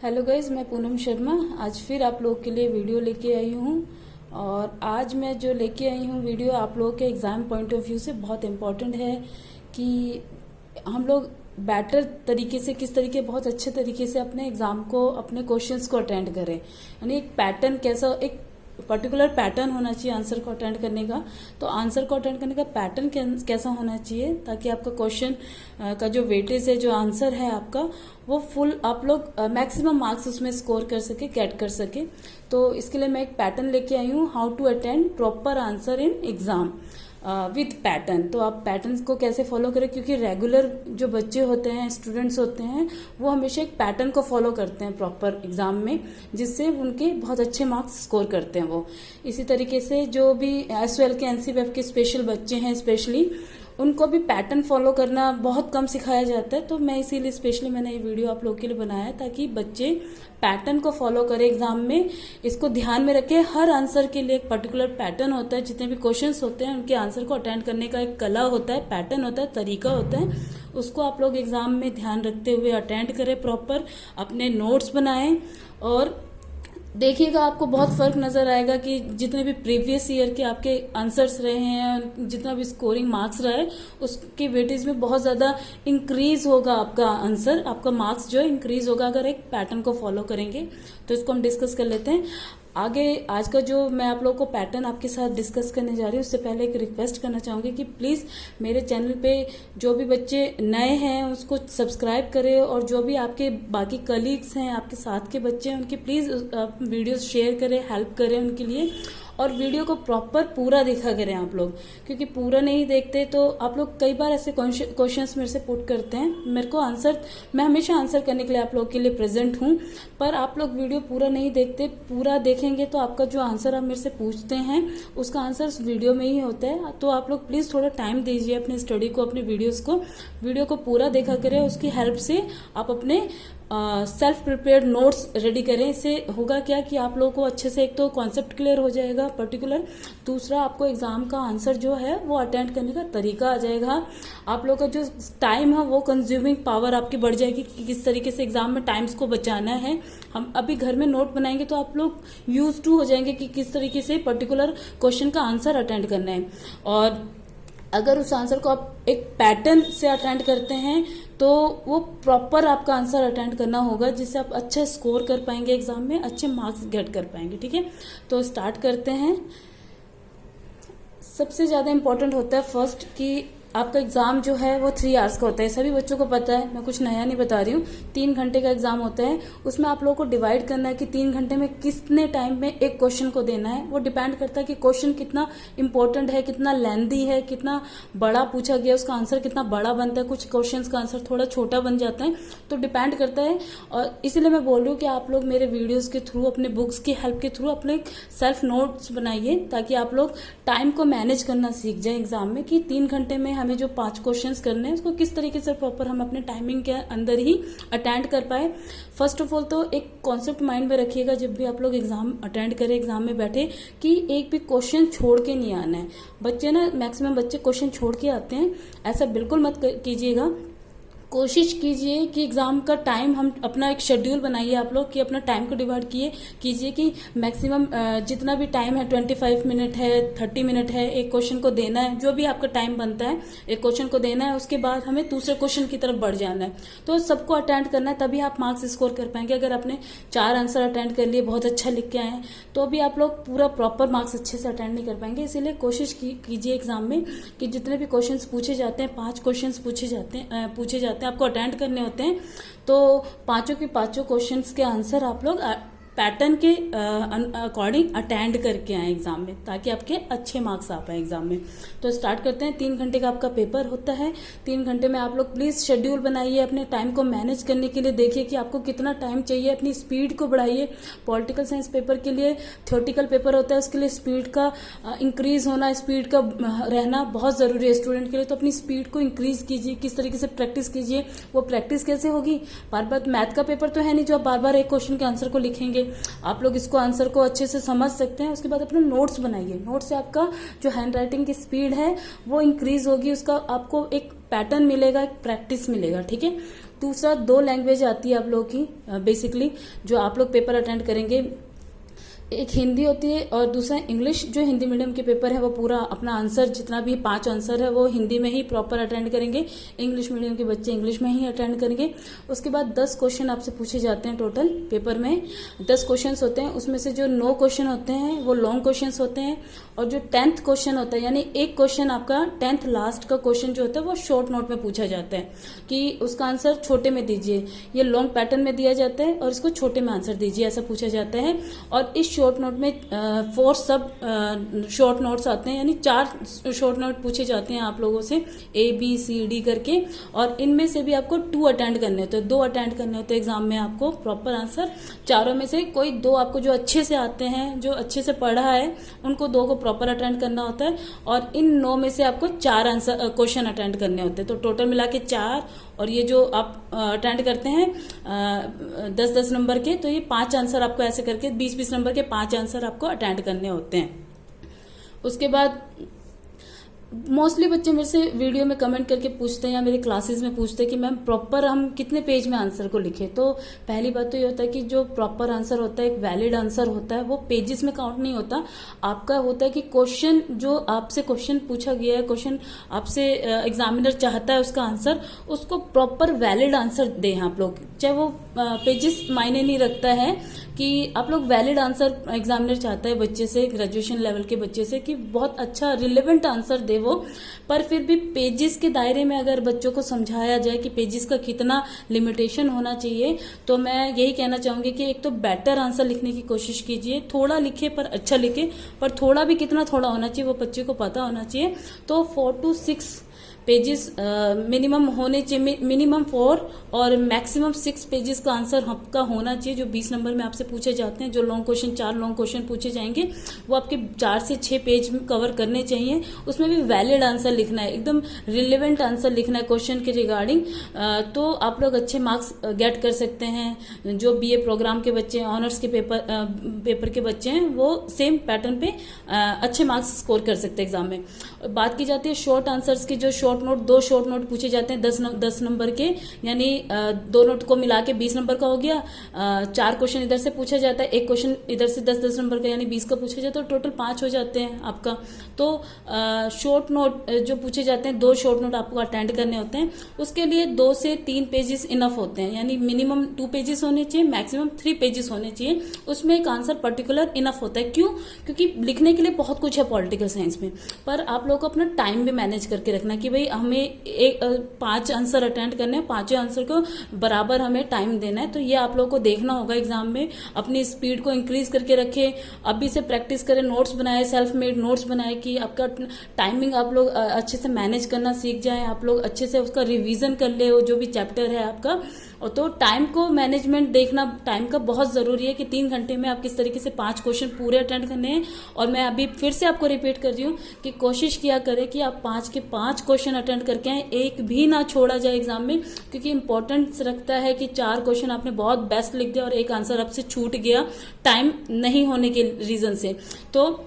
Hello guys, मैं पूनम शर्मा आज फिर आप लोग के लिए वीडियो लेके आई हूँ। और आज मैं जो लेके आई हूँ वीडियो आप लोगों के एग्ज़ाम पॉइंट ऑफ व्यू से बहुत इम्पोर्टेंट है कि हम लोग बेटर तरीके से, किस तरीके, बहुत अच्छे तरीके से अपने एग्ज़ाम को, अपने क्वेश्चंस को अटेंड करें। यानी एक पैटर्न कैसा, एक पर्टिकुलर पैटर्न होना चाहिए आंसर को अटेंड करने का। तो आंसर को अटेंड करने का पैटर्न कैसा होना चाहिए ताकि आपका क्वेश्चन का जो वेटेज है, जो आंसर है आपका, वो फुल आप लोग मैक्सिमम मार्क्स उसमें स्कोर कर सके, गेट कर सके। तो इसके लिए मैं एक पैटर्न लेके आई हूँ, how to attend proper answer in exam with pattern. तो आप पैटर्न को कैसे फॉलो करें, क्योंकि रेगुलर जो बच्चे होते हैं, स्टूडेंट्स होते हैं, वो हमेशा एक पैटर्न को फॉलो करते हैं प्रॉपर एग्जाम में, जिससे उनके बहुत अच्छे मार्क्स स्कोर करते हैं वो। इसी तरीके से जो भी एसवाईएल के, एनसीबीएफ के स्पेशल बच्चे हैं, स्पेशली उनको भी पैटर्न फॉलो करना बहुत कम सिखाया जाता है। तो मैं इसीलिए स्पेशली मैंने ये वीडियो आप लोगों के लिए बनाया ताकि बच्चे पैटर्न को फॉलो करें एग्जाम में। इसको ध्यान में रखें, हर आंसर के लिए एक पर्टिकुलर पैटर्न होता है। जितने भी क्वेश्चंस होते हैं उनके आंसर को अटेंड करने का एक कला होता है, पैटर्न होता है, तरीका होता है। उसको आप लोग एग्जाम में ध्यान रखते हुए अटेंड करें प्रॉपर, अपने नोट्स बनाएं और देखिएगा आपको बहुत फर्क नजर आएगा कि जितने भी प्रीवियस ईयर के आपके आंसर्स रहे हैं, जितना भी स्कोरिंग मार्क्स रहा है, उसके वेटेज में बहुत ज्यादा इंक्रीज होगा आपका आंसर, आपका मार्क्स जो है इंक्रीज होगा अगर एक पैटर्न को फॉलो करेंगे। तो इसको हम डिस्कस कर लेते हैं आगे। आज का जो मैं आप लोगों को पैटर्न आपके साथ डिस्कस करने जा रही हूँ, उससे पहले एक रिक्वेस्ट करना चाहूंगी कि प्लीज मेरे चैनल पे जो भी बच्चे नए हैं उसको सब्सक्राइब करें, और जो भी आपके बाकी कलीग्स हैं, आपके साथ के बच्चे हैं, उनकी प्लीज वीडियोस शेयर करें, हेल्प करें उनके लिए। और वीडियो को प्रॉपर पूरा देखा करें आप लोग, क्योंकि पूरा नहीं देखते तो आप लोग कई बार ऐसे क्वेश्चंस मेरे से पुट करते हैं। मेरे को आंसर, मैं हमेशा आंसर करने के लिए आप लोग के लिए प्रेजेंट हूं, पर आप लोग वीडियो पूरा नहीं देखते। पूरा देखेंगे तो आपका जो आंसर आप मेरे से पूछते हैं उसका आंसर उस वीडियो में ही होता है। तो आप लोग प्लीज थोड़ा टाइम दीजिए अपने स्टडी को, अपने वीडियो को पूरा देखा करें। उसकी हेल्प से आप अपने सेल्फ प्रिपेयर्ड नोट्स रेडी करें। इससे होगा क्या कि आप लोगों को अच्छे से एक तो कॉन्सेप्ट क्लियर हो जाएगा पर्टिकुलर, दूसरा आपको एग्जाम का आंसर जो है वो अटेंड करने का तरीका आ जाएगा। आप लोगों का जो टाइम है वो कंज्यूमिंग पावर आपकी बढ़ जाएगी कि किस तरीके से एग्जाम में टाइम्स को बचाना है। हम अभी घर में नोट बनाएंगे तो आप लोग यूज टू हो जाएंगे कि किस तरीके से पर्टिकुलर क्वेश्चन का आंसर अटेंड करना है। और अगर उस आंसर को आप एक पैटर्न से अटेंड करते हैं तो वो प्रॉपर आपका आंसर अटेंड करना होगा, जिससे आप अच्छा स्कोर कर पाएंगे एग्जाम में, अच्छे मार्क्स गेट कर पाएंगे। ठीक है, तो स्टार्ट करते हैं। सबसे ज्यादा इंपॉर्टेंट होता है फर्स्ट कि आपका एग्जाम जो है वो 3 आवर्स का होता है। सभी बच्चों को पता है, मैं कुछ नया नहीं बता रही हूँ। 3 घंटे का एग्जाम होता है। उसमें आप लोगों को डिवाइड करना है कि 3 घंटे में कितने टाइम में एक क्वेश्चन को देना है। वो डिपेंड करता है कि क्वेश्चन कितना इंपॉर्टेंट है, कितना लेंथी है, कितना बड़ा पूछा गया, उसका आंसर कितना बड़ा बनता है। कुछ क्वेश्चन का आंसर थोड़ा छोटा बन जाता है, तो डिपेंड करता है। और इसीलिए मैं बोल रही हूँ कि आप लोग मेरे वीडियोज के थ्रू, अपने बुक्स की हेल्प के थ्रू अपने सेल्फ नोट्स बनाइए, ताकि आप लोग टाइम को मैनेज करना सीख जाए एग्जाम में, कि 3 घंटे में हमें जो 5 क्वेश्चंस करने हैं उसको किस तरीके से प्रॉपर हम अपने टाइमिंग के अंदर ही अटेंड कर पाए। फर्स्ट ऑफ ऑल तो एक कॉन्सेप्ट माइंड में रखिएगा जब भी आप लोग एग्जाम अटेंड करें, एग्जाम में बैठे, कि एक भी क्वेश्चन छोड़ के नहीं आना है। बच्चे ना, मैक्सिमम बच्चे क्वेश्चन छोड़ के आते हैं, ऐसा बिल्कुल मत कीजिएगा। कोशिश कीजिए कि एग्जाम का टाइम, हम अपना एक शेड्यूल बनाइए आप लोग, कि अपना टाइम को डिवाइड कीजिए कि मैक्सिमम जितना भी टाइम है, 25 मिनट है, 30 मिनट है, एक क्वेश्चन को देना है। जो भी आपका टाइम बनता है एक क्वेश्चन को देना है, उसके बाद हमें दूसरे क्वेश्चन की तरफ बढ़ जाना है। तो सबको अटेंड करना है, तभी आप मार्क्स स्कोर कर पाएंगे। अगर आपने 4 आंसर अटेंड कर लिए, बहुत अच्छा लिख के आए हैं, तो भी आप लोग पूरा प्रॉपर मार्क्स अच्छे से अटेंड नहीं कर पाएंगे। इसीलिए कोशिश कीजिए एग्जाम में कि जितने भी क्वेश्चन पूछे जाते हैं, 5 क्वेश्चन पूछे जाते हैं, आपको अटेंड करने होते हैं, तो पांचों के पांचों क्वेश्चंस के आंसर आप लोग पैटर्न के अकॉर्डिंग अटेंड करके आए एग्जाम में, ताकि आपके अच्छे मार्क्स आ पाए एग्जाम में। तो स्टार्ट करते हैं। 3 घंटे का आपका पेपर होता है। 3 घंटे में आप लोग प्लीज शेड्यूल बनाइए, अपने टाइम को मैनेज करने के लिए देखिए कि आपको कितना टाइम चाहिए, अपनी स्पीड को बढ़ाइए। पॉलिटिकल साइंस पेपर के लिए थ्योरेटिकल पेपर होता है, उसके लिए स्पीड का इंक्रीज होना, स्पीड का रहना बहुत जरूरी है स्टूडेंट के लिए। तो अपनी स्पीड को इंक्रीज कीजिए, किस तरीके से प्रैक्टिस कीजिए। वो प्रैक्टिस कैसे होगी, बार बार मैथ का पेपर तो है नहीं जो आप बार बार एक क्वेश्चन के आंसर को लिखेंगे। आप लोग इसको आंसर को अच्छे से समझ सकते हैं। उसके बाद अपने नोट्स बनाइए। नोट से आपका जो हैंड राइटिंग की स्पीड है वो इंक्रीज होगी, उसका आपको एक पैटर्न मिलेगा, एक प्रैक्टिस मिलेगा। ठीक है, दूसरा 2 लैंग्वेज आती है आप लोगों की बेसिकली, जो आप लोग पेपर अटेंड करेंगे। एक हिंदी होती है और दूसरा इंग्लिश। जो हिंदी मीडियम के पेपर है वो पूरा अपना आंसर, जितना भी 5 आंसर है वो हिंदी में ही प्रॉपर अटेंड करेंगे। इंग्लिश मीडियम के बच्चे इंग्लिश में ही अटेंड करेंगे। उसके बाद 10 क्वेश्चन आपसे पूछे जाते हैं टोटल पेपर में। 10 क्वेश्चन होते हैं, उसमें से जो 9 क्वेश्चन होते हैं वो लॉन्ग क्वेश्चन होते हैं, और जो 10th क्वेश्चन होता है, यानी एक क्वेश्चन आपका 10th लास्ट का क्वेश्चन जो होता है वो शॉर्ट नोट में पूछा जाता है कि उसका आंसर छोटे में दीजिए। ये लॉन्ग पैटर्न में दिया जाता है और इसको छोटे में आंसर दीजिए, ऐसा पूछा जाता है। और इस शॉर्ट नोट में 4 सब शॉर्ट नोट्स आते हैं, यानी 4 शॉर्ट नोट पूछे जाते हैं आप लोगों से ABCD करके, और इनमें से भी आपको 2 अटेंड करने होते हैं, 2 अटेंड करने होते हैं एग्जाम में आपको प्रॉपर आंसर। चारों में से कोई 2 आपको जो अच्छे से आते हैं, जो अच्छे से पढ़ा है, उनको 2 को प्रॉपर अटेंड करना होता है, और इन 9 में से आपको 4 आंसर क्वेश्चन अटेंड करने होते हैं। तो टोटल मिला के 4, और ये जो आप अटेंड करते हैं 10-10 नंबर के, तो ये 5 आंसर आपको ऐसे करके 20-20 नंबर के 5 आंसर आपको अटेंड करने होते हैं। उसके बाद मोस्टली बच्चे मेरे से वीडियो में कमेंट करके पूछते हैं या मेरे क्लासेस में पूछते हैं कि मैम प्रॉपर हम कितने पेज में आंसर को लिखें। तो पहली बात तो ये होता है कि जो प्रॉपर आंसर होता है, एक वैलिड आंसर होता है, वो पेजेस में काउंट नहीं होता। आपका होता है कि क्वेश्चन, जो आपसे क्वेश्चन पूछा गया है, क्वेश्चन आपसे एग्जामिनर चाहता है उसका आंसर, उसको प्रॉपर वैलिड आंसर दें आप लोग। चाहे वो पेजेस मायने नहीं रखता है, कि आप लोग वैलिड आंसर, एग्जामिनर चाहता है बच्चे से, ग्रेजुएशन लेवल के बच्चे से, कि बहुत अच्छा रिलेवेंट आंसर दे वो। पर फिर भी पेजेस के दायरे में अगर बच्चों को समझाया जाए कि पेजेस का कितना लिमिटेशन होना चाहिए, तो मैं यही कहना चाहूंगी कि एक तो बेटर आंसर लिखने की कोशिश कीजिए। थोड़ा लिखे पर अच्छा लिखे, पर थोड़ा भी कितना थोड़ा होना चाहिए वो बच्चे को पता होना चाहिए। तो 4 to 6 पेजेस मिनिमम होने चाहिए, मिनिमम 4 और मैक्सिमम 6 पेजेस का आंसर आपका होना चाहिए, जो 20 नंबर में आपसे पूछे जाते हैं। जो लॉन्ग क्वेश्चन, 4 लॉन्ग क्वेश्चन पूछे जाएंगे, वो आपके 4 से 6 पेज में कवर करने चाहिए। उसमें भी वैलिड आंसर लिखना है, एकदम रिलेवेंट आंसर लिखना है क्वेश्चन के रिगार्डिंग। तो आप लोग अच्छे मार्क्स गेट कर सकते हैं। जो BA प्रोग्राम के बच्चे, ऑनर्स के पेपर के बच्चे हैं, वो सेम पैटर्न पे अच्छे मार्क्स स्कोर कर सकते हैं एग्जाम में। बात की जाती है शॉर्ट आंसर्स की। जो शॉर्ट नोट, 2 शॉर्ट नोट पूछे जाते हैं 10 नंबर के, यानी 2 नोट को मिला के 20 नंबर का हो गया। 4 क्वेश्चन इधर से पूछा जाता है, 1 क्वेश्चन इधर से 10-10 नंबर का, यानी 20 का पूछा जाता है, तो टोटल 5 हो जाते हैं आपका। तो शॉर्ट नोट जो पूछे जाते हैं, 2 शॉर्ट नोट आपको अटेंड करने होते हैं। उसके लिए 2 से 3 पेजेस इनफ होते हैं, यानी मिनिमम 2 पेजेस होने चाहिए, मैक्सिमम 3 पेजेस होने चाहिए। उसमें एक आंसर पर्टिकुलर इनफ होता है। क्यों? क्योंकि लिखने के लिए बहुत कुछ है पॉलिटिकल साइंस में, पर आप लोग को अपना टाइम भी मैनेज करके रखना कि भाई हमें 5 आंसर अटेंड करने हैं, 5 आंसर को बराबर हमें टाइम देना है। तो ये आप लोग को देखना होगा एग्जाम में। अपनी स्पीड को इंक्रीज करके रखें, अभी से प्रैक्टिस करें, नोट्स बनाए, सेल्फ मेड नोट्स बनाए, कि आपका टाइमिंग आप लोग अच्छे से मैनेज करना सीख जाए, आप लोग अच्छे से उसका रिवीजन कर ले, जो भी चैप्टर है आपका। और तो टाइम को मैनेजमेंट देखना, टाइम का बहुत जरूरी है कि 3 घंटे में आप किस तरीके से 5 क्वेश्चन पूरे अटेंड करने हैं। और मैं अभी फिर से आपको रिपीट कर रही हूँ कि कोशिश किया करें कि आप 5 के 5 क्वेश्चन अटेंड करके आए, एक भी ना छोड़ा जाए एग्जाम में, क्योंकि इंपॉर्टेंस रखता है कि 4 क्वेश्चन आपने बहुत बेस्ट लिख दिया और एक आंसर आपसे छूट गया टाइम नहीं होने के रीजन से, तो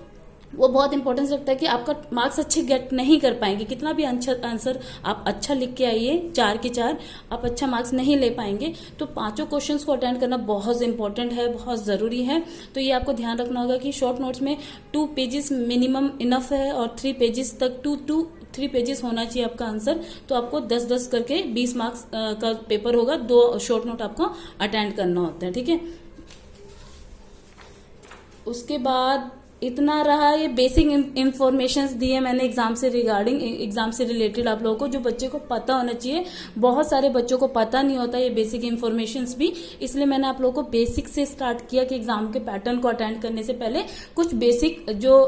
वो बहुत इंपॉर्टेंस रखता है कि आपका मार्क्स अच्छे गेट नहीं कर पाएंगे। कितना भी आंसर आप अच्छा लिख के आइए, 4 के 4, आप अच्छा मार्क्स नहीं ले पाएंगे। तो 5 क्वेश्चंस को अटेंड करना बहुत इंपॉर्टेंट है, बहुत जरूरी है। तो ये आपको ध्यान रखना होगा कि शॉर्ट नोट्स में 2 पेजेस मिनिमम इनफ है, और 3 पेजेस तक 3 पेजेस होना चाहिए आपका आंसर। तो आपको 10-10 करके 20 मार्क्स का पेपर होगा, 2 शॉर्ट नोट आपको अटेंड करना होता है, ठीक है। उसके बाद इतना रहा, ये बेसिक इंफॉर्मेशंस दिए मैंने एग्जाम से रिगार्डिंग, एग्जाम से रिलेटेड आप लोगों को, जो बच्चे को पता होना चाहिए। बहुत सारे बच्चों को पता नहीं होता ये बेसिक इंफॉर्मेशंस भी, इसलिए मैंने आप लोगों को बेसिक से स्टार्ट किया कि एग्जाम के पैटर्न को अटेंड करने से पहले कुछ बेसिक जो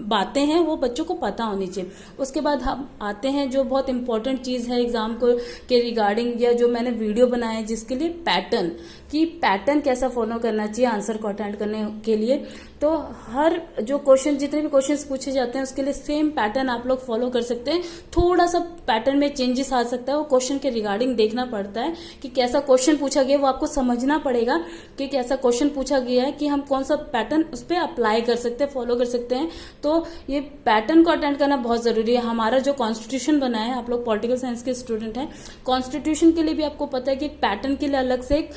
बातें हैं वो बच्चों को पता होनी चाहिए। उसके बाद हम आते हैं जो बहुत इंपॉर्टेंट चीज है एग्जाम को के रिगार्डिंग, या जो मैंने वीडियो बनाया है जिसके लिए, पैटर्न, कि पैटर्न कैसा फॉलो करना चाहिए आंसर को अटेंड करने के लिए। तो हर जो क्वेश्चन, जितने भी क्वेश्चंस पूछे जाते हैं उसके लिए सेम पैटर्न आप लोग फॉलो कर सकते हैं। थोड़ा सा पैटर्न में चेंजेस आ सकता है, वो क्वेश्चन के रिगार्डिंग देखना पड़ता है कि कैसा क्वेश्चन पूछा गया, वो आपको समझना पड़ेगा कि कैसा क्वेश्चन पूछा गया है, कि हम कौन सा पैटर्न उस पर अप्लाई कर सकते हैं, फॉलो कर सकते हैं। तो ये पैटर्न को अटेंड करना बहुत जरूरी है। हमारा जो कॉन्स्टिट्यूशन बना है, आप लोग पॉलिटिकल साइंस के स्टूडेंट हैं, कॉन्स्टिट्यूशन के लिए भी आपको पता है कि एक पैटर्न के लिए अलग से एक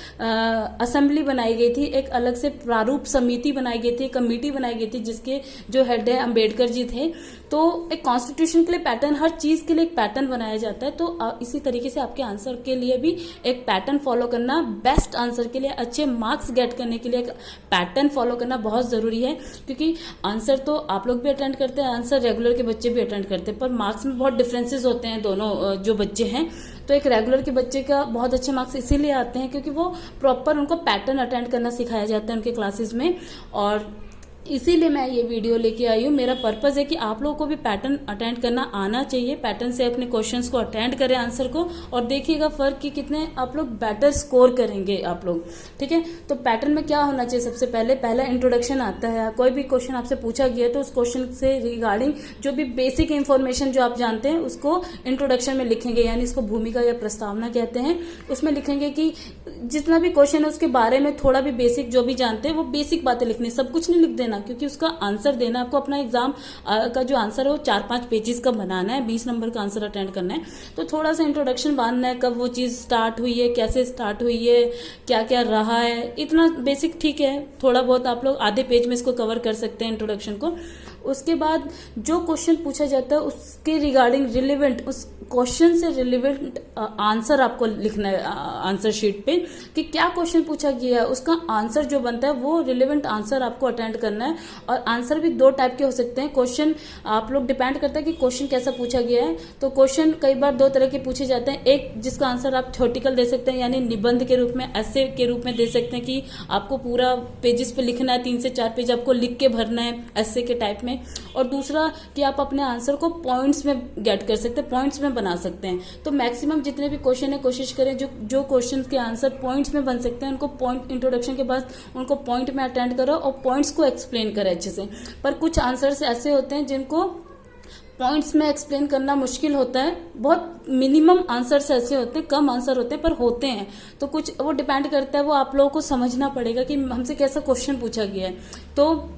असेंबली बनाई गई थी, एक अलग से प्रारूप समिति बनाई गई थी, कमेटी बनाई गई थी, जिसके जो हेड है अंबेडकर जी थे। तो एक कॉन्स्टिट्यूशन के लिए पैटर्न, हर चीज के लिए एक पैटर्न बनाया जाता है। तो इसी तरीके से आपके आंसर के लिए भी एक पैटर्न फॉलो करना, बेस्ट आंसर के लिए, अच्छे मार्क्स गेट करने के लिए एक पैटर्न फॉलो करना बहुत जरूरी है। क्योंकि आंसर तो आप लोग भी अटेंड करते हैं, आंसर रेगुलर के बच्चे भी अटेंड करते हैं, पर मार्क्स में बहुत डिफरेंसेस होते हैं दोनों जो बच्चे हैं। तो एक रेगुलर के बच्चे का बहुत अच्छे मार्क्स इसीलिए आते हैं क्योंकि वो प्रॉपर उनको पैटर्न अटेंड करना सिखाया जाता है उनके क्लासेस में। और इसीलिए मैं ये वीडियो लेके आई हूँ। मेरा पर्पस है कि आप लोगों को भी पैटर्न अटेंड करना आना चाहिए, पैटर्न से अपने क्वेश्चंस को अटेंड करें आंसर को, और देखिएगा फर्क कि कितने आप लोग बेटर स्कोर करेंगे आप लोग। ठीक है, तो पैटर्न में क्या होना चाहिए, सबसे पहला इंट्रोडक्शन आता है। कोई भी क्वेश्चन आपसे पूछा गया तो उस क्वेश्चन से रिगार्डिंग जो भी बेसिक इंफॉर्मेशन जो आप जानते हैं उसको इंट्रोडक्शन में लिखेंगे, यानी इसको भूमिका या प्रस्तावना कहते हैं। उसमें लिखेंगे कि जितना भी क्वेश्चन है उसके बारे में थोड़ा भी बेसिक जो भी जानते हैं वो बेसिक बातें लिखनी, सब कुछ नहीं लिख देना, क्योंकि उसका आंसर देना आपको, अपना एग्जाम का जो आंसर है वो 4-5 पेजेस का बनाना है, 20 नंबर का आंसर अटेंड करना है। तो थोड़ा सा इंट्रोडक्शन बांधना है, कब वो चीज स्टार्ट हुई है, कैसे स्टार्ट हुई है, क्या क्या रहा है, इतना बेसिक ठीक है। थोड़ा बहुत आप लोग आधे पेज में इसको कवर कर सकते हैं इंट्रोडक्शन को। उसके बाद जो क्वेश्चन पूछा जाता है उसके रिगार्डिंग रिलेवेंट, उस क्वेश्चन से रिलेवेंट आंसर आपको लिखना है आंसर शीट पे, कि क्या क्वेश्चन पूछा गया है, उसका आंसर जो बनता है वो रिलेवेंट आंसर आपको अटेंड करना है। और आंसर भी 2 टाइप के हो सकते हैं। क्वेश्चन आप लोग डिपेंड करता है कि क्वेश्चन कैसा पूछा गया है। तो क्वेश्चन कई बार 2 तरह के पूछे जाते हैं। एक जिसका आंसर आप थ्योरेटिकल दे सकते हैं, यानी निबंध के रूप में, ऐसे के रूप में दे सकते हैं कि आपको पूरा पेजेस पे लिखना है, 3 से 4 पेज आपको लिख के भरना है ऐसे के टाइप में। और दूसरा कि आप अपने आंसर को पॉइंट्स में गेट कर सकते हैं, पॉइंट्स में बना सकते हैं। तो मैक्सिमम जितने भी क्वेश्चन है कोशिश करें जो क्वेश्चन के आंसर पॉइंट्स में बन सकते हैं उनको पॉइंट, इंट्रोडक्शन के बाद उनको पॉइंट में अटेंड करो और पॉइंट्स को एक्सप्लेन करें अच्छे से। पर कुछ आंसर्स ऐसे होते हैं जिनको पॉइंट्स में एक्सप्लेन करना मुश्किल होता है। बहुत मिनिमम आंसर्स ऐसे होते हैं, कम आंसर होते हैं पर होते हैं। तो कुछ वो डिपेंड करता है, वो आप लोगों को समझना पड़ेगा कि हमसे कैसा क्वेश्चन पूछा गया है। तो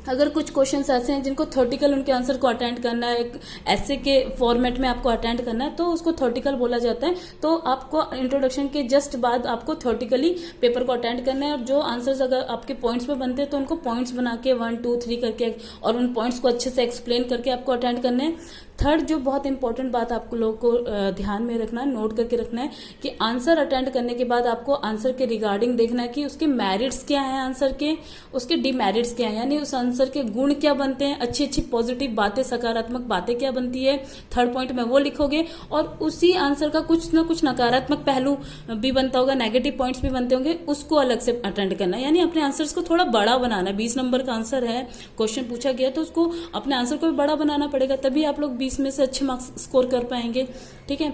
अगर कुछ क्वेश्चंस ऐसे हैं जिनको थ्योरेटिकल उनके आंसर को अटेंड करना है, एक ऐसे के फॉर्मेट में आपको अटेंड करना है, तो उसको थ्योरेटिकल बोला जाता है। तो आपको इंट्रोडक्शन के जस्ट बाद आपको थ्योरेटिकली पेपर को अटेंड करना है। और जो आंसर्स अगर आपके पॉइंट्स पे बनते हैं तो उनको पॉइंट्स बना के 1 2 3 करके और उन पॉइंट्स को अच्छे से एक्सप्लेन करके आपको अटेंड करना है। थर्ड जो बहुत इंपॉर्टेंट बात आपको लोगों को ध्यान में रखना है, नोट करके रखना है, कि आंसर अटेंड करने के बाद आपको आंसर के रिगार्डिंग देखना है कि उसके मेरिट्स क्या हैं आंसर के, उसके डिमेरिट्स क्या हैं, यानी उस आंसर के गुण क्या बनते हैं, अच्छी अच्छी पॉजिटिव बातें, सकारात्मक बातें क्या बनती है, थर्ड पॉइंट में वो लिखोगे। और उसी आंसर का कुछ ना कुछ नकारात्मक पहलू भी बनता होगा, नेगेटिव पॉइंट्स भी बनते होंगे, उसको अलग से अटेंड करना है। यानी अपने आंसर्स को थोड़ा बड़ा बनाना है। 20 नंबर का आंसर है, क्वेश्चन पूछा गया, तो उसको अपने आंसर को भी बड़ा बनाना पड़ेगा, तभी आप लोग 20 में से अच्छे मार्क्स स्कोर कर पाएंगे। ठीक है,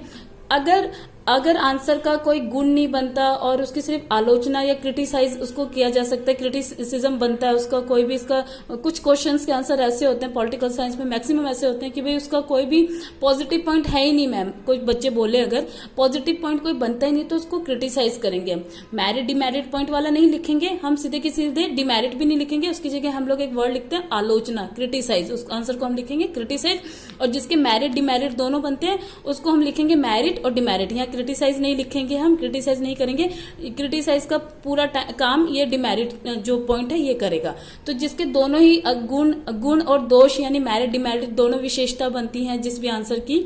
अगर आंसर का कोई गुण नहीं बनता और उसकी सिर्फ आलोचना या क्रिटिसाइज उसको किया जा सकता है, क्रिटिसिज्म बनता है उसका, कोई भी इसका, कुछ क्वेश्चंस के आंसर ऐसे होते हैं पॉलिटिकल साइंस में मैक्सिमम ऐसे होते हैं कि भाई उसका कोई भी पॉजिटिव पॉइंट है ही नहीं। मैम कोई बच्चे बोले अगर पॉजिटिव पॉइंट कोई बनता ही नहीं तो उसको क्रिटिसाइज करेंगे। मैरिट डिमेरिट पॉइंट वाला नहीं लिखेंगे हम, सीधे के सीधे डिमेरिट भी नहीं लिखेंगे, उसकी जगह हम लोग एक वर्ड लिखते हैं आलोचना, क्रिटिसाइज। उस आंसर को हम लिखेंगे क्रिटिसाइज, और जिसके मैरिट डिमेरिट दोनों बनते हैं उसको हम लिखेंगे मैरिट और डिमेरिट। यहाँ क्रिटिसाइज नहीं लिखेंगे, हम क्रिटिसाइज नहीं करेंगे, क्रिटिसाइज का पूरा काम ये डिमेरिट जो पॉइंट है ये करेगा। तो जिसके दोनों ही गुण और दोष यानी मैरिट डिमेरिट दोनों विशेषता बनती हैं जिस भी आंसर की,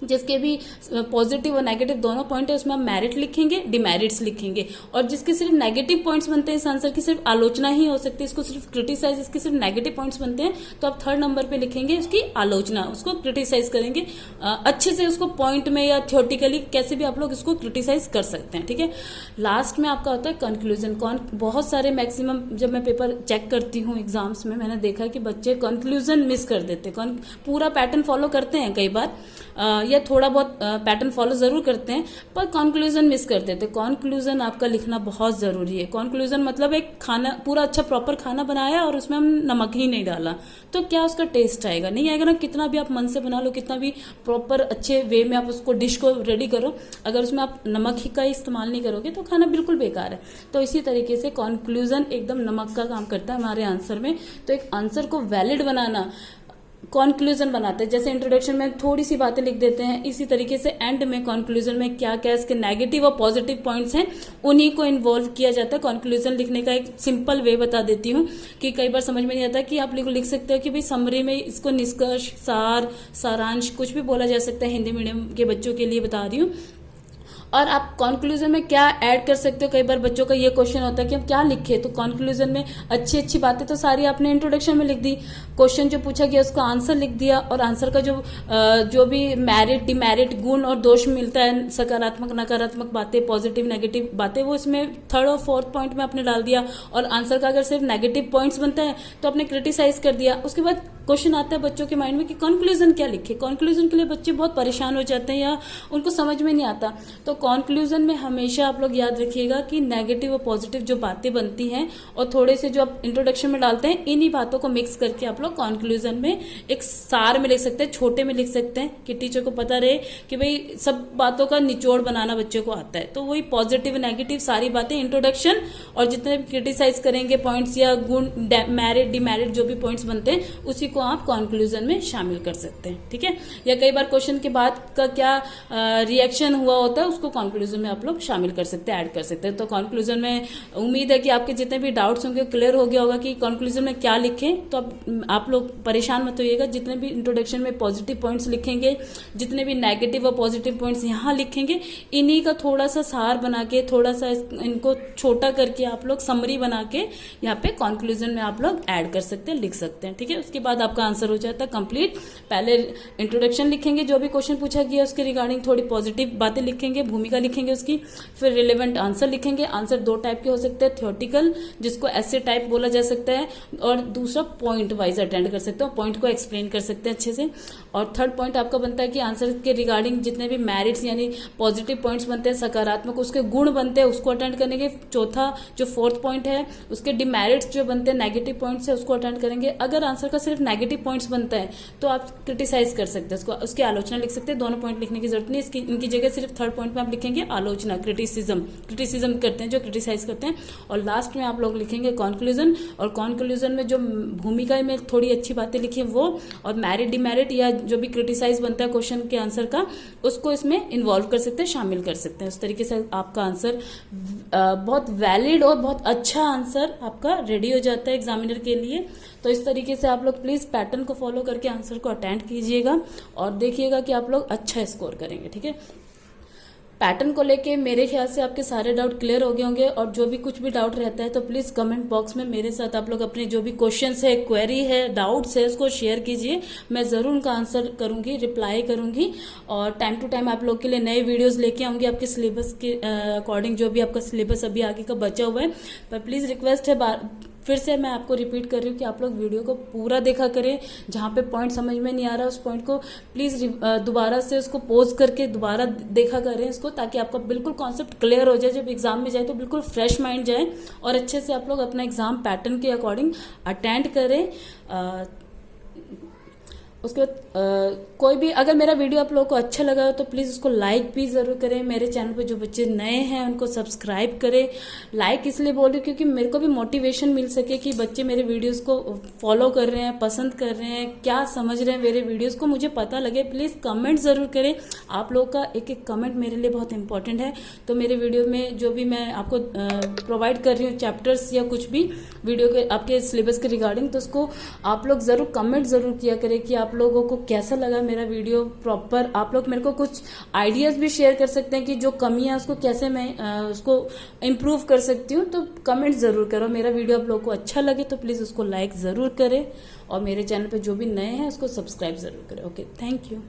जिसके भी पॉजिटिव और नेगेटिव दोनों पॉइंट है उसमें हम मेरिट लिखेंगे, डिमेरिट्स लिखेंगे। और जिसके सिर्फ नेगेटिव पॉइंट्स बनते हैं इस आंसर की, सिर्फ आलोचना ही हो सकती है, इसको सिर्फ क्रिटिसाइज, इसके सिर्फ नेगेटिव पॉइंट्स बनते हैं तो आप थर्ड नंबर पे लिखेंगे उसकी आलोचना, उसको क्रिटिसाइज करेंगे अच्छे से, उसको पॉइंट में या थ्योरेटिकली कैसे भी आप लोग इसको क्रिटिसाइज कर सकते हैं। ठीक है, लास्ट में आपका होता है कंक्लूजन। बहुत सारे मैक्सिमम जब मैं पेपर चेक करती हूँ एग्जाम्स में, मैंने देखा कि बच्चे कंक्लूजन मिस कर देते, पूरा पैटर्न फॉलो करते हैं कई बार, या थोड़ा बहुत पैटर्न फॉलो जरूर करते हैं पर कंक्लूजन मिस करते हैं। तो कंक्लूजन आपका लिखना बहुत जरूरी है। कंक्लूजन मतलब एक खाना पूरा अच्छा प्रॉपर खाना बनाया और उसमें हम नमक ही नहीं डाला तो क्या उसका टेस्ट आएगा? नहीं आएगा ना। कितना भी आप मन से बना लो, कितना भी प्रॉपर अच्छे वे में आप उसको डिश को रेडी करो, अगर उसमें आप नमक ही का इस्तेमाल नहीं करोगे तो खाना बिल्कुल बेकार है। तो इसी तरीके से कंक्लूजन एकदम नमक का काम करता है हमारे आंसर में। तो एक आंसर को वैलिड बनाना कंक्लूजन बनाते हैं। जैसे इंट्रोडक्शन में थोड़ी सी बातें लिख देते हैं, इसी तरीके से एंड में कंक्लूजन में क्या क्या इसके नेगेटिव और पॉजिटिव पॉइंट्स हैं उन्हीं को इन्वॉल्व किया जाता है। कंक्लूजन लिखने का एक सिंपल वे बता देती हूँ कि कई बार समझ में नहीं आता कि आप लिख सकते हो कि भाई समरी में इसको निष्कर्ष, सार, सारांश कुछ भी बोला जा सकता है। हिंदी मीडियम के बच्चों के लिए बता रही हूँ। और आप कंक्लूजन में क्या ऐड कर सकते हो, कई बार बच्चों का ये क्वेश्चन होता है कि हम क्या लिखे। तो कंक्लूजन में अच्छी अच्छी बातें तो सारी आपने इंट्रोडक्शन में लिख दी, क्वेश्चन जो पूछा गया उसका आंसर लिख दिया और आंसर का जो भी मेरिट, डिमेरिट, गुण और दोष मिलता है, सकारात्मक नकारात्मक बातें, पॉजिटिव नेगेटिव बातें, वो इसमें थर्ड और फोर्थ पॉइंट में आपने डाल दिया। और आंसर का अगर सिर्फ नेगेटिव पॉइंट्स बनता है तो आपने क्रिटिसाइज कर दिया। उसके बाद क्वेश्चन आता है बच्चों के माइंड में कि कंक्लूजन क्या लिखे। कंक्लूजन के लिए बच्चे बहुत परेशान हो जाते हैं या उनको समझ में नहीं आता। तो कंक्लूजन में हमेशा आप लोग याद रखिएगा कि नेगेटिव और पॉजिटिव जो बातें बनती हैं और थोड़े से जो आप इंट्रोडक्शन में डालते हैं, इन्हीं बातों को मिक्स करके आप लोग कंक्लूजन में एक सार में लिख सकते हैं, छोटे में लिख सकते हैं कि टीचर को पता रहे कि भाई सब बातों का निचोड़ बनाना बच्चे को आता है। तो वही पॉजिटिव नेगेटिव सारी बातें इंट्रोडक्शन और जितने क्रिटिसाइज करेंगे पॉइंट्स या गुण, मेरिट, डिमेरिट जो भी पॉइंट्स बनते हैं उसी को आप कंक्लूजन में शामिल कर सकते हैं। ठीक है। या कई बार क्वेश्चन के बाद का क्या रिएक्शन हुआ होता है उसको कंक्लूजन में आप लोग शामिल कर सकते हैं, ऐड कर सकते हैं। तो कंक्लूजन में उम्मीद है कि आपके जितने भी डाउट्स होंगे क्लियर हो गया होगा कि कंक्लूजन में क्या लिखें। तो आप लोग परेशान मत होइएगा। जितने भी इंट्रोडक्शन में पॉजिटिव पॉइंट्स लिखेंगे, जितने भी नेगेटिव और पॉजिटिव पॉइंट्स यहाँ लिखेंगे, इन्हीं का थोड़ा सा सार बना के, थोड़ा सा इनको छोटा करके आप लोग समरी बना के यहाँ पे कंक्लूजन में आप लोग ऐड कर सकते हैं, लिख सकते हैं। ठीक है। उसके बाद आपका आंसर हो जाता है कंप्लीट। पहले इंट्रोडक्शन लिखेंगे, जो भी क्वेश्चन पूछा गया उसके रिगार्डिंग थोड़ी पॉजिटिव बातें लिखेंगे, भूमिका लिखेंगे उसकी, फिर रिलेवेंट आंसर लिखेंगे। आंसर दो टाइप के हो सकते हैं, थ्योरेटिकल जिसको ऐसे टाइप बोला जा सकता है, और दूसरा पॉइंट वाइज अटेंड कर सकते हो, पॉइंट को एक्सप्लेन कर सकते हैं अच्छे से। और थर्ड पॉइंट आपका बनता है कि आंसर के रिगार्डिंग जितने भी मेरिट्स यानी पॉजिटिव पॉइंट्स बनते हैं, सकारात्मक उसके गुण बनते हैं, उसको अटेंड करेंगे। चौथा जो फोर्थ पॉइंट है उसके डिमेरिट्स जो बनते हैं, नेगेटिव पॉइंट्स है, उसको अटेंड करेंगे। अगर आंसर का सिर्फ नेगेटिव पॉइंट्स बनता है तो आप क्रिटिसाइज कर सकते हैं उसको, उसकी आलोचना लिख सकते हैं। दोनों पॉइंट लिखने की जरूरत नहीं, इसकी इनकी जगह सिर्फ थर्ड पॉइंट में आप लिखेंगे आलोचना, क्रिटिसिज्म करते हैं जो क्रिटिसाइज करते हैं। और लास्ट में आप लोग लिखेंगे कंक्लूजन, और कंक्लूजन में जो भूमिका में थोड़ी अच्छी बातें लिखी वो, और मेरिट डिमेरिट या जो भी क्रिटिसाइज बनता है क्वेश्चन के आंसर का, उसको इसमें इन्वॉल्व कर सकते हैं, शामिल कर सकते हैं। उस तरीके से आपका आंसर बहुत वैलिड और बहुत अच्छा आंसर आपका रेडी हो जाता है एग्जामिनर के लिए। तो इस तरीके से आप लोग प्लीज पैटर्न को फॉलो करके आंसर को अटेंड कीजिएगा और देखिएगा कि आप लोग अच्छा स्कोर करेंगे। ठीक है। पैटर्न को लेके मेरे ख्याल से आपके सारे डाउट क्लियर हो गए होंगे, और जो भी कुछ भी डाउट रहता है तो प्लीज कमेंट बॉक्स में मेरे साथ आप लोग अपने जो भी क्वेश्चंस है, क्वेरी है, डाउट्स है, उसको शेयर कीजिए। मैं जरूर उनका आंसर करूंगी, रिप्लाई करूंगी, और टाइम टू टाइम आप लोग के लिए नए वीडियोस लेके आऊंगी आपके सिलेबस के अकॉर्डिंग, जो भी आपका सिलेबस अभी आगे का बचा हुआ है। पर प्लीज रिक्वेस्ट है, फिर से मैं आपको रिपीट कर रही हूँ कि आप लोग वीडियो को पूरा देखा करें। जहाँ पे पॉइंट समझ में नहीं आ रहा उस पॉइंट को प्लीज दोबारा से उसको पॉज करके दोबारा देखा करें इसको, ताकि आपका बिल्कुल कॉन्सेप्ट क्लियर हो जाए। जब एग्जाम में जाए तो बिल्कुल फ्रेश माइंड जाए और अच्छे से आप लोग अपना एग्जाम पैटर्न के अकॉर्डिंग अटेंड करें। उसके बाद कोई भी अगर मेरा वीडियो आप लोगों को अच्छा लगा हो तो प्लीज़ उसको लाइक भी ज़रूर करें। मेरे चैनल पे जो बच्चे नए हैं उनको सब्सक्राइब करें। लाइक इसलिए बोल रही हूँ क्योंकि मेरे को भी मोटिवेशन मिल सके कि बच्चे मेरे वीडियोस को फॉलो कर रहे हैं, पसंद कर रहे हैं, क्या समझ रहे हैं मेरे वीडियोस को, मुझे पता लगे। प्लीज़ कमेंट ज़रूर करें। आप लोगों का एक एक कमेंट मेरे लिए बहुत इंपॉर्टेंट है। तो मेरे वीडियो में जो भी मैं आपको प्रोवाइड कर रही हूँ चैप्टर्स या कुछ भी वीडियो के आपके सिलेबस के रिगार्डिंग, तो उसको आप लोग ज़रूर कमेंट ज़रूर किया करें कि आप लोगों को कैसा लगा मेरा वीडियो प्रॉपर। आप लोग मेरे को कुछ आइडियाज भी शेयर कर सकते हैं कि जो कमियां उसको कैसे मैं उसको इम्प्रूव कर सकती हूँ। तो कमेंट ज़रूर करो। मेरा वीडियो आप लोगों को अच्छा लगे तो प्लीज़ उसको लाइक ज़रूर करें, और मेरे चैनल पे जो भी नए हैं उसको सब्सक्राइब ज़रूर करें। Okay, thank you.